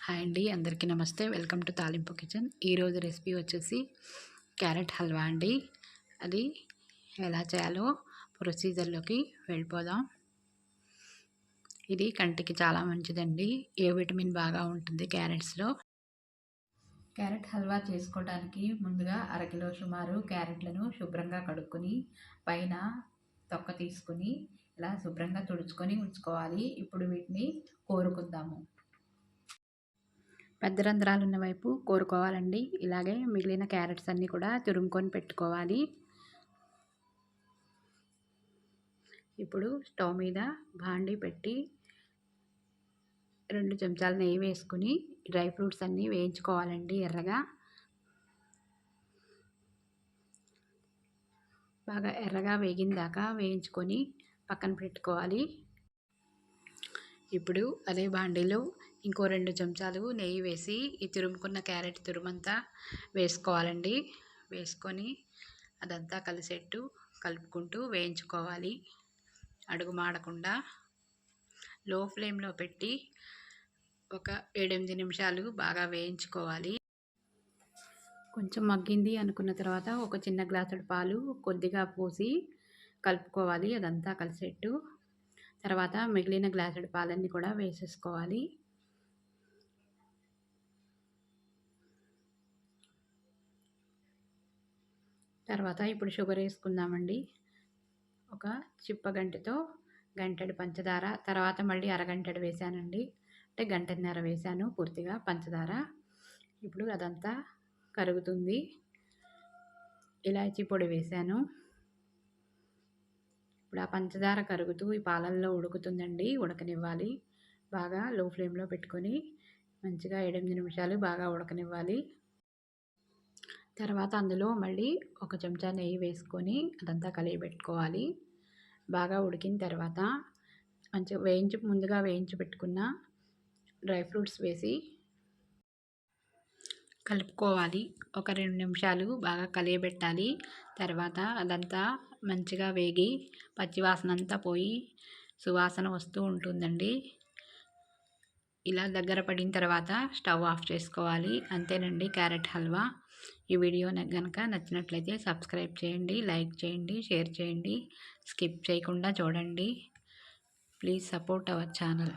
Hi అండి, అందరికీ నమస్తే. వెల్కమ్ టు తాలింపు కిచెన్. ఈరోజు రెసిపీ వచ్చేసి క్యారెట్ హల్వా అండి. అది ఎలా చేయాలో ప్రొసీజర్లోకి వెళ్ళిపోదాం. ఇది కంటికి చాలా మంచిదండి. ఏ విటమిన్ బాగా ఉంటుంది క్యారెట్స్లో. క్యారెట్ హల్వా చేసుకోవడానికి ముందుగా అరకిలో సుమారు క్యారెట్లను శుభ్రంగా కడుక్కొని పైన తొక్క తీసుకుని ఇలా శుభ్రంగా తుడుచుకొని ఉంచుకోవాలి. ఇప్పుడు వీటిని కోరుకుందాము. పెద్ద రంధ్రాలు ఉన్న వైపు కోరుకోవాలండి. ఇలాగే మిగిలిన క్యారెట్స్ అన్నీ కూడా తురుముకొని పెట్టుకోవాలి. ఇప్పుడు స్టవ్ మీద బాండీ పెట్టి 2 చెంచాల నెయ్యి వేసుకుని డ్రై ఫ్రూట్స్ అన్నీ వేయించుకోవాలండి. ఎర్రగా బాగా ఎర్రగా వేగిన దాకా వేయించుకొని పక్కన పెట్టుకోవాలి. ఇప్పుడు అదే బాండీలో ఇంకో 2 చెంచాలు నెయ్యి వేసి ఈ తురుముకున్న క్యారెట్ తురుమంతా వేసుకోవాలండి. వేసుకొని అదంతా కలిసేట్టు కలుపుకుంటూ వేయించుకోవాలి. అడుగు మాడకుండా లో ఫ్లేమ్లో పెట్టి ఒక 7-8 నిమిషాలు బాగా వేయించుకోవాలి. కొంచెం మగ్గింది అనుకున్న తర్వాత ఒక చిన్న గ్లాసుడు పాలు కొద్దిగా పోసి కలుపుకోవాలి. అదంతా కలిసేట్టు తర్వాత మిగిలిన గ్లాసుడు పాలన్నీ కూడా వేసేసుకోవాలి. తర్వాత ఇప్పుడు షుగర్ వేసుకుందామండి. ఒక చిప్పగంటతో గంటెడు పంచదార, తర్వాత మళ్ళీ అరగంటెడు వేసానండి. అంటే గంటన్నర వేసాను పూర్తిగా పంచదార. ఇప్పుడు అదంతా కరుగుతుంది. ఇలాచీ పొడి వేసాను. ఇప్పుడు ఆ పంచదార కరుగుతూ ఈ పాలల్లో ఉడుకుతుందండి. ఉడకనివ్వాలి. బాగా లో ఫ్లేమ్లో పెట్టుకొని మంచిగా 7-8 నిమిషాలు బాగా ఉడకనివ్వాలి. తర్వాత అందులో మళ్ళీ ఒక చెంచా నెయ్యి వేసుకొని అదంతా కలియబెట్టుకోవాలి. బాగా ఉడికిన తర్వాత మంచిగా ముందుగా వేయించి పెట్టుకున్న డ్రై ఫ్రూట్స్ వేసి కలుపుకోవాలి. ఒక 2 నిమిషాలు బాగా కలియబెట్టాలి. తర్వాత అదంతా మంచిగా వేగి పచ్చివాసన అంతా పోయి సువాసన వస్తూ ఉంటుందండి. ఇలా దగ్గర పడిన తర్వాత స్టవ్ ఆఫ్ చేసుకోవాలి. అంతేనండి క్యారెట్ హల్వా. ఈ వీడియో కనుక నచ్చినట్లయితే సబ్స్క్రైబ్ చేయండి, లైక్ చేయండి, షేర్ చేయండి. స్కిప్ చేయకుండా చూడండి. Please support our channel.